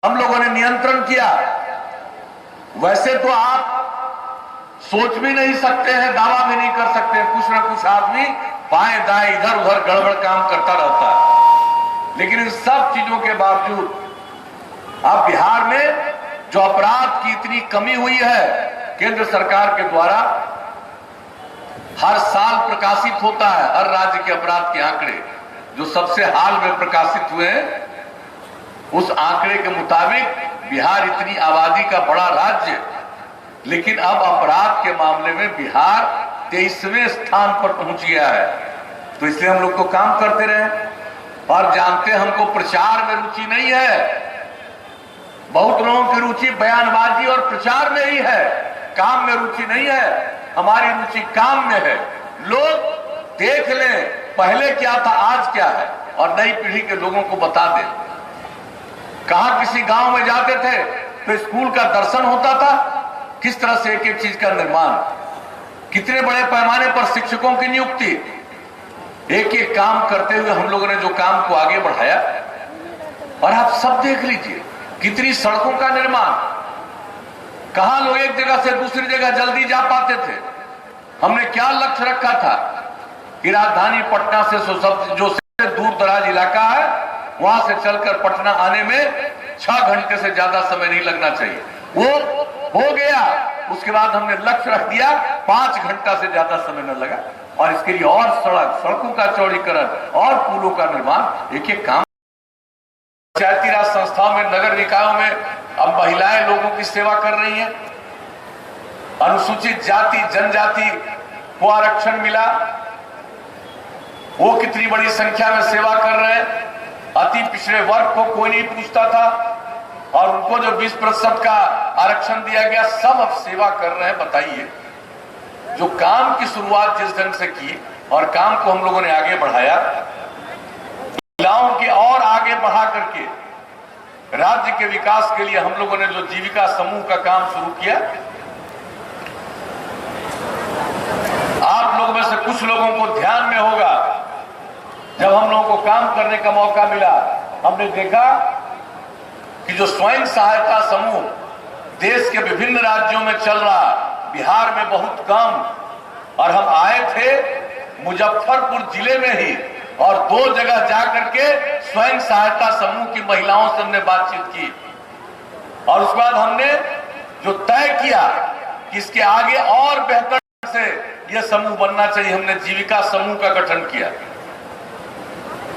हम लोगों ने नियंत्रण किया। वैसे तो आप सोच भी नहीं सकते हैं, दावा भी नहीं कर सकते, कुछ ना कुछ आदमी बाएं दाएं इधर उधर गड़बड़ काम करता रहता है। लेकिन इन सब चीजों के बावजूद अब बिहार में जो अपराध की इतनी कमी हुई है, केंद्र सरकार के द्वारा हर साल प्रकाशित होता है, हर राज्य के अपराध के आंकड़े जो सबसे हाल में प्रकाशित हुए हैं, उस आंकड़े के मुताबिक बिहार इतनी आबादी का बड़ा राज्य, लेकिन अब अपराध के मामले में बिहार 23वें स्थान पर पहुंच गया है। तो इसलिए हम लोग तो काम करते रहे और जानते हैं हमको प्रचार में रुचि नहीं है। बहुत लोगों की रुचि बयानबाजी और प्रचार में ही है, काम में रुचि नहीं है। हमारी रुचि काम में है। लोग देख लें पहले क्या था, आज क्या है, और नई पीढ़ी के लोगों को बता दें। कहां किसी गांव में जाते थे तो स्कूल का दर्शन होता था, किस तरह से एक एक चीज का निर्माण, कितने बड़े पैमाने पर शिक्षकों की नियुक्ति, एक एक काम करते हुए हम लोगों ने जो काम को आगे बढ़ाया। और आप सब देख लीजिए कितनी सड़कों का निर्माण, कहां लोग एक जगह से दूसरी जगह जल्दी जा पाते थे। हमने क्या लक्ष्य रखा था कि राजधानी पटना से जो सबसे दूर दराज इलाका है, वहां से चलकर पटना आने में 6 घंटे से ज्यादा समय नहीं लगना चाहिए। वो हो गया। उसके बाद हमने लक्ष्य रख दिया 5 घंटा से ज्यादा समय न लगा। और इसके लिए और सड़कों का चौड़ीकरण और पुलों का निर्माण, एक एक काम। पंचायती राज संस्थाओं में, नगर निकायों में अब महिलाएं लोगों की सेवा कर रही हैं। अनुसूचित जाति जनजाति को आरक्षण मिला, वो कितनी बड़ी संख्या में सेवा कर रहे हैं। अति पिछड़े वर्ग को कोई नहीं पूछता था और उनको जो 20% का आरक्षण दिया गया, सब अब सेवा कर रहे हैं। बताइए, जो काम की शुरुआत जिस ढंग से की और काम को हम लोगों ने आगे बढ़ाया, महिलाओं के और आगे बढ़ा करके राज्य के विकास के लिए हम लोगों ने जो जीविका समूह का काम शुरू किया। आप लोग में से कुछ लोगों को ध्यान में होगा, जब हम लोगों को काम करने का मौका मिला, हमने देखा कि जो स्वयं सहायता समूह देश के विभिन्न राज्यों में चल रहा, बिहार में बहुत कम, और हम आए थे मुजफ्फरपुर जिले में ही और 2 जगह जाकर के स्वयं सहायता समूह की महिलाओं से हमने बातचीत की। और उसके बाद हमने जो तय किया कि इसके आगे और बेहतर से यह समूह बनना चाहिए, हमने जीविका समूह का गठन किया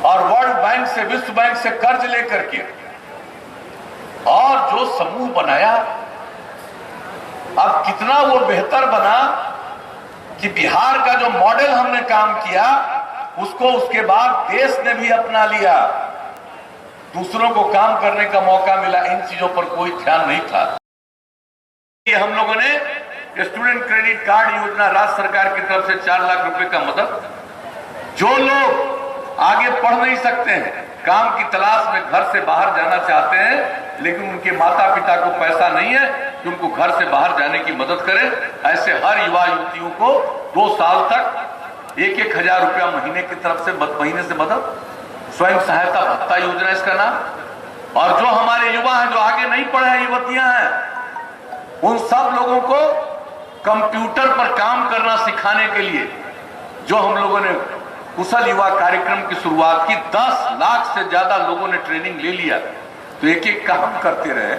और वर्ल्ड बैंक से, विश्व बैंक से कर्ज लेकर के और जो समूह बनाया, अब कितना वो बेहतर बना कि बिहार का जो मॉडल हमने काम किया, उसको उसके बाद देश ने भी अपना लिया। दूसरों को काम करने का मौका मिला। इन चीजों पर कोई ध्यान नहीं था। ये हम लोगों ने स्टूडेंट क्रेडिट कार्ड योजना, राज्य सरकार की तरफ से 4 लाख रुपए का मदद, जो लोग आगे पढ़ नहीं सकते हैं, काम की तलाश में घर से बाहर जाना चाहते हैं, लेकिन उनके माता पिता को पैसा नहीं है कि उनको घर से बाहर जाने की मदद करें, ऐसे हर युवा युवतियों को 2 साल तक 1-1 हजार रुपया महीने की तरफ से महीने से मदद, स्वयं सहायता भत्ता योजना इसका नाम। और जो हमारे युवा हैं, जो आगे नहीं पढ़े हैं, युवतियां हैं, उन सब लोगों को कंप्यूटर पर काम करना सिखाने के लिए जो हम लोगों ने कुशल युवा कार्यक्रम की शुरुआत की, 10 लाख से ज्यादा लोगों ने ट्रेनिंग ले लिया। तो एक एक काम करते रहे।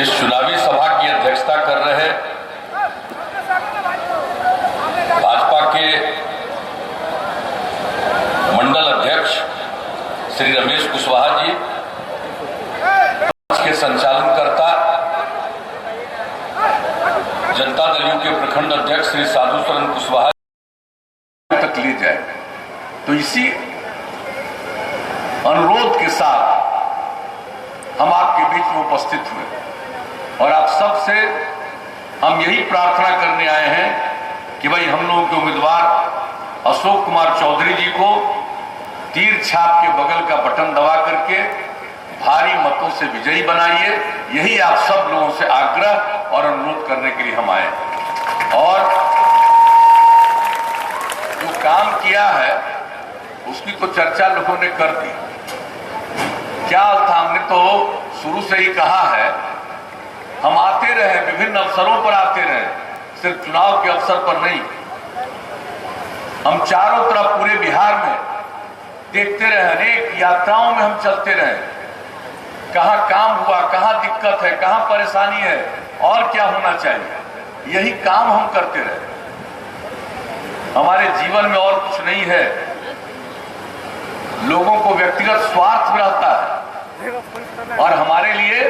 इस चुनावी सभा की अध्यक्षता कर रहे भाजपा के मंडल अध्यक्ष श्री रमेश कुशवाहा जी, के संचालनकर्ता जनता दल यू के प्रखंड अध्यक्ष श्री साधुचरण कुशवाहा तक ले जाए। तो इसी अनुरोध के साथ हम आपके बीच में उपस्थित हुए और आप सबसे हम यही प्रार्थना करने आए हैं कि भाई हम लोगों के उम्मीदवार अशोक कुमार चौधरी जी को तीर छाप के बगल का बटन दबा करके भारी मतों से विजयी बनाइए। यही आप सब लोगों से आग्रह और अनुरोध करने के लिए हम आए। और जो काम किया है उसकी तो चर्चा लोगों ने कर दी। क्या था, हमने तो शुरू से ही कहा है, हम आते रहे, विभिन्न अवसरों पर आते रहे, सिर्फ चुनाव के अवसर पर नहीं। हम चारों तरफ पूरे बिहार में देखते रहे, अनेक यात्राओं में हम चलते रहे, कहां काम हुआ, कहां दिक्कत है, कहां परेशानी है और क्या होना चाहिए, यही काम हम करते रहे। हमारे जीवन में और कुछ नहीं है। लोगों को व्यक्तिगत स्वार्थ रहता है और हमारे लिए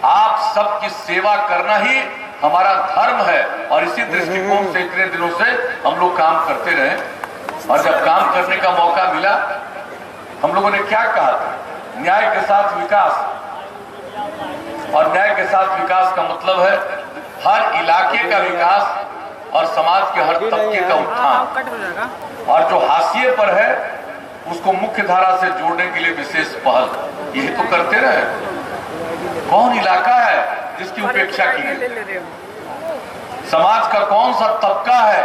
आप सबकी सेवा करना ही हमारा धर्म है। और इसी दृष्टिकोण से इतने दिनों से हम लोग काम करते रहे। और जब काम करने का मौका मिला, हम लोगों ने क्या कहा था, न्याय के साथ विकास। और न्याय के साथ विकास का मतलब है हर इलाके का विकास और समाज के हर तबके का उत्थान। और जो हाशिए पर है उसको मुख्य धारा से जोड़ने के लिए विशेष पहल, यही तो करते रहे। कौन इलाका है जिसकी उपेक्षा की गई? समाज का कौन सा तबका है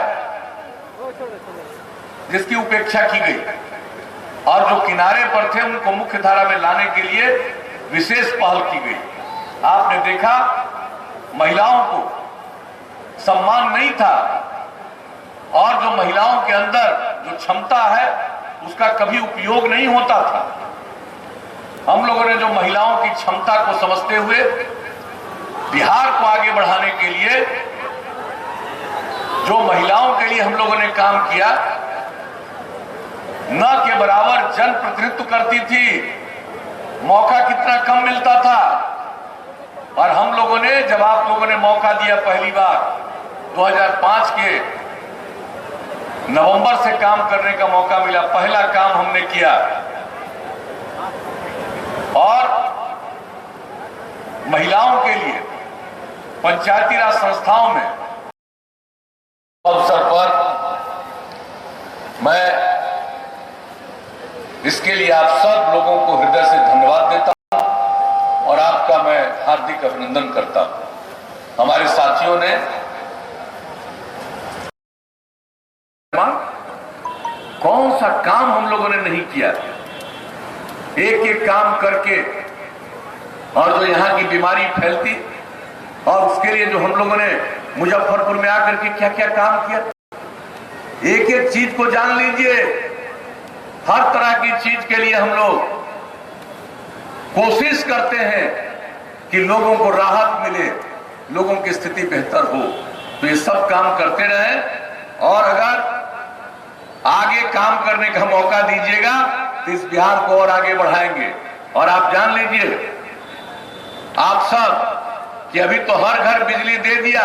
जिसकी उपेक्षा की गई? और जो किनारे पर थे उनको मुख्य धारा में लाने के लिए विशेष पहल की गई। आपने देखा, महिलाओं को सम्मान नहीं था और जो महिलाओं के अंदर जो क्षमता है उसका कभी उपयोग नहीं होता था। हम लोगों ने जो महिलाओं की क्षमता को समझते हुए बिहार को आगे बढ़ाने के लिए जो महिलाओं के लिए हम लोगों ने काम किया, न के बराबर जनप्रतिनिधित्व करती थी, मौका कितना कम मिलता था। और हम लोगों ने, जब आप लोगों ने मौका दिया पहली बार 2005 के नवंबर से काम करने का मौका मिला, पहला काम हमने किया और महिलाओं के लिए पंचायती राज संस्थाओं में अवसर पर मैं इसके लिए आप सब लोगों को हृदय से धन्यवाद देता हूं और आपका मैं हार्दिक अभिनंदन करता हूं। हमारे साथियों ने कौन सा काम हम लोगों ने नहीं किया, एक एक काम करके, और जो यहां की बीमारी फैलती और उसके लिए जो हम लोगों ने मुजफ्फरपुर में आकर के क्या क्या काम किया, एक एक चीज को जान लीजिए। हर तरह की चीज के लिए हम लोग कोशिश करते हैं कि लोगों को राहत मिले, लोगों की स्थिति बेहतर हो। तो ये सब काम करते रहें और अगर आगे काम करने का मौका दीजिएगा तो इस बिहार को और आगे बढ़ाएंगे। और आप जान लीजिए, आप सब, कि अभी तो हर घर बिजली दे दिया,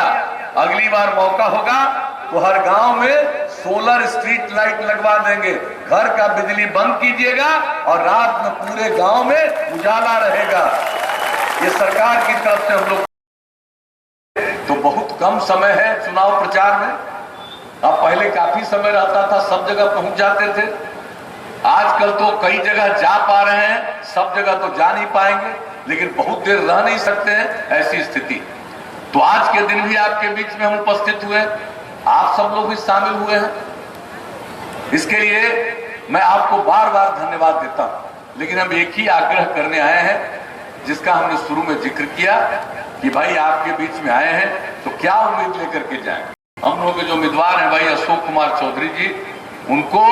अगली बार मौका होगा तो हर गांव में सोलर स्ट्रीट लाइट लगवा देंगे। घर का बिजली बंद कीजिएगा और रात में पूरे गांव में उजाला रहेगा। ये सरकार की तरफ से हम लोग, तो बहुत कम समय है चुनाव प्रचार में। अब पहले काफी समय रहता था, सब जगह पहुंच जाते थे। आजकल तो कई जगह जा पा रहे हैं, सब जगह तो जा नहीं पाएंगे, लेकिन बहुत देर रह नहीं सकते हैं, ऐसी स्थिति। तो आज के दिन भी आपके बीच में हम उपस्थित हुए, आप सब लोग भी शामिल हुए हैं। इसके लिए मैं आपको बार बार धन्यवाद देता हूं। लेकिन हम एक ही आग्रह करने आए हैं, जिसका हमने शुरू में जिक्र किया कि भाई आपके बीच में आए हैं तो क्या उम्मीद लेकर के जाएं। हम लोग के जो उम्मीदवार हैं भाई अशोक कुमार चौधरी जी, उनको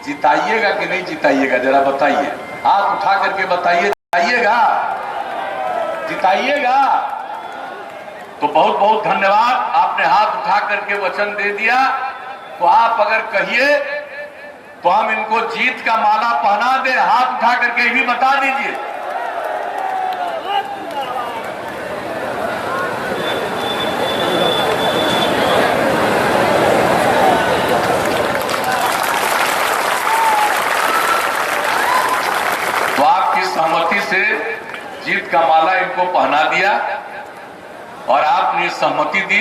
जिताइएगा कि नहीं जिताइएगा, जरा बताइए, हाथ उठा करके बताइए। जिताइएगा, जिताइएगा। तो बहुत बहुत धन्यवाद, आपने हाथ उठा करके वचन दे दिया। तो आप अगर कहिए तो हम इनको जीत का माला पहना दें, हाथ उठा करके भी बता दीजिए। सहमति से जीत का माला इनको पहना दिया और आपने सहमति दी।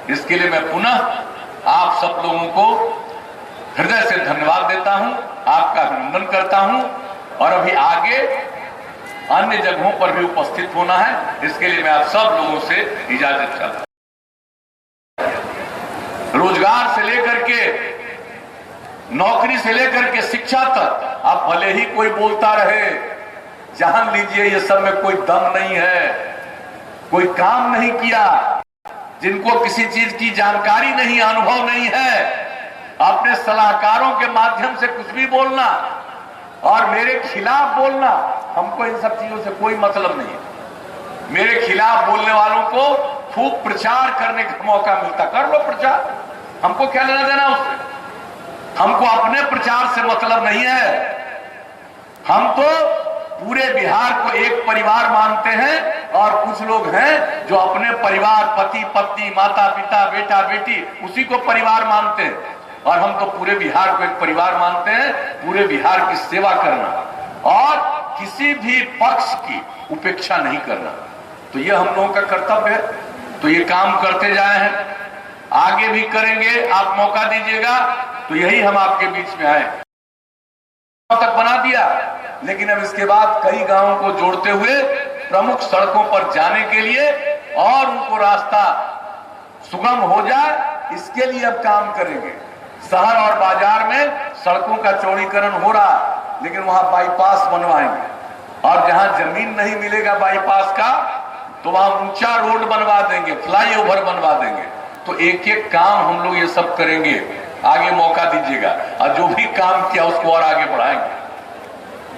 इसके लिए मैं पुनः आप सब लोगों को हृदय से धन्यवाद देता हूं, आपका अभिनंदन करता हूं। और अभी आगे अन्य जगहों पर भी उपस्थित होना है, इसके लिए मैं आप सब लोगों से इजाजत चाहता हूं। रोजगार से लेकर के, नौकरी से लेकर के शिक्षा तक, आप भले ही कोई बोलता रहे जान लीजिए ये सब में कोई दम नहीं है, कोई काम नहीं किया, जिनको किसी चीज की जानकारी नहीं, अनुभव नहीं है, अपने सलाहकारों के माध्यम से कुछ भी बोलना और मेरे खिलाफ बोलना, हमको इन सब चीजों से कोई मतलब नहीं है। मेरे खिलाफ बोलने वालों को खूब प्रचार करने का मौका मिलता, कर लो प्रचार, हमको क्या लेना देना उससे। हमको अपने प्रचार से मतलब नहीं है। हम तो पूरे बिहार को एक परिवार मानते हैं और कुछ लोग हैं जो अपने परिवार, पति पत्नी, माता पिता, बेटा बेटी, उसी को परिवार मानते हैं। और हम तो पूरे बिहार को एक परिवार मानते हैं, पूरे बिहार की सेवा करना और किसी भी पक्ष की उपेक्षा नहीं करना, तो ये हम लोगों का कर्तव्य है। तो ये काम करते जाए हैं, आगे भी करेंगे। आप मौका दीजिएगा तो यही हम आपके बीच में आए तक बना दिया, लेकिन अब इसके बाद कई गांवों को जोड़ते हुए प्रमुख सड़कों पर जाने के लिए और उनको रास्ता सुगम हो जाए, इसके लिए अब काम करेंगे। शहर और बाजार में सड़कों का चौड़ीकरण हो रहा, लेकिन वहां बाईपास बनवाएंगे और जहां जमीन नहीं मिलेगा बाईपास का तो वहां ऊंचा रोड बनवा देंगे, फ्लाईओवर बनवा देंगे। तो एक एक काम हम लोग ये सब करेंगे, आगे मौका दीजिएगा और जो भी काम किया उसको और आगे बढ़ाएंगे।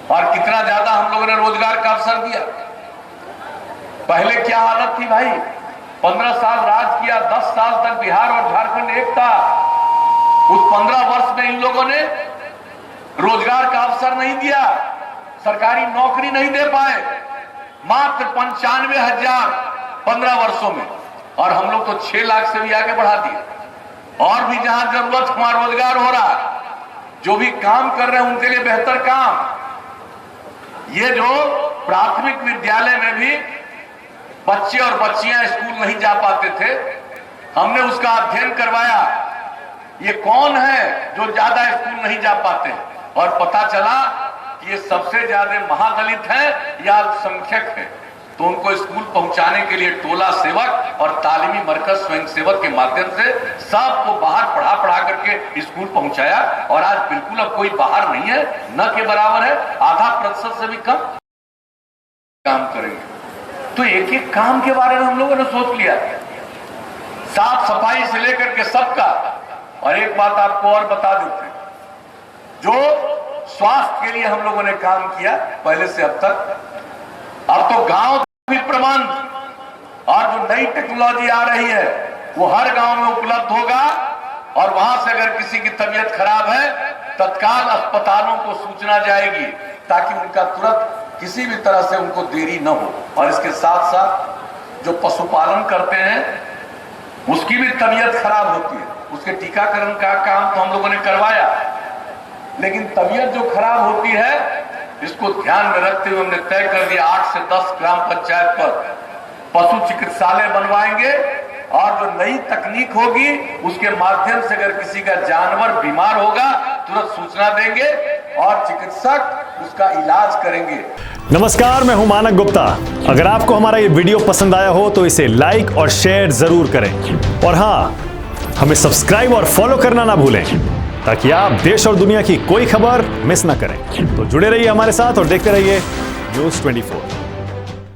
और कितना ज्यादा हम लोगों ने रोजगार का अवसर दिया। पहले क्या हालत थी भाई, 15 साल राज किया, 10 साल तक बिहार और झारखंड एक था। उस 15 वर्ष में इन लोगों ने रोजगार का अवसर नहीं दिया, सरकारी नौकरी नहीं दे पाए, मात्र 95,000 15 वर्षों में, और हम लोग तो 6 लाख से भी आगे बढ़ा दिए। और भी जहां जरूरत वहां रोजगार हो रहा, जो भी काम कर रहे हैं उनके लिए बेहतर काम। ये जो प्राथमिक विद्यालय में भी बच्चे और बच्चियां स्कूल नहीं जा पाते थे, हमने उसका अध्ययन करवाया, ये कौन है जो ज्यादा स्कूल नहीं जा पाते, और पता चला कि ये सबसे ज्यादा महादलित हैं या अल्पसंख्यक हैं। तो उनको स्कूल पहुंचाने के लिए टोला सेवक और तालीमी मरकज स्वयं सेवक के माध्यम से सबको बाहर पढ़ा करके स्कूल पहुंचाया, और आज बिल्कुल अब कोई बाहर नहीं है, न के बराबर है, आधा प्रतिशत से भी कम काम करेंगे। तो एक एक काम के बारे में हम लोगों ने सोच लिया, साफ सफाई से लेकर के सबका। और एक बात आपको और बता देते हैं, जो स्वास्थ्य के लिए हम लोगों ने काम किया पहले से अब तक, अब तो गांव भी प्रबंध और जो नई टेक्नोलॉजी आ रही है वो हर गांव में उपलब्ध होगा, और वहां से अगर किसी की तबीयत खराब है तत्काल अस्पतालों को सूचना जाएगी, ताकि उनका तुरंत किसी भी तरह से उनको देरी न हो। और इसके साथ साथ जो पशुपालन करते हैं उसकी भी तबीयत खराब होती है, उसके टीकाकरण का काम तो हम लोगों ने करवाया, लेकिन तबीयत जो खराब होती है इसको ध्यान में रखते हुए हमने तय कर दिया 8 से 10 ग्राम पंचायत पर पशु चिकित्सालय बनवाएंगे, और जो नई तकनीक होगी उसके माध्यम से अगर किसी का जानवर बीमार होगा तुरंत सूचना देंगे और चिकित्सक उसका इलाज करेंगे। नमस्कार, मैं हूं मानक गुप्ता। अगर आपको हमारा ये वीडियो पसंद आया हो तो इसे लाइक और शेयर जरूर करें, और हाँ, हमें सब्सक्राइब और फॉलो करना ना भूलें, ताकि आप देश और दुनिया की कोई खबर मिस ना करें। तो जुड़े रहिए हमारे साथ और देखते रहिए न्यूज़ 24।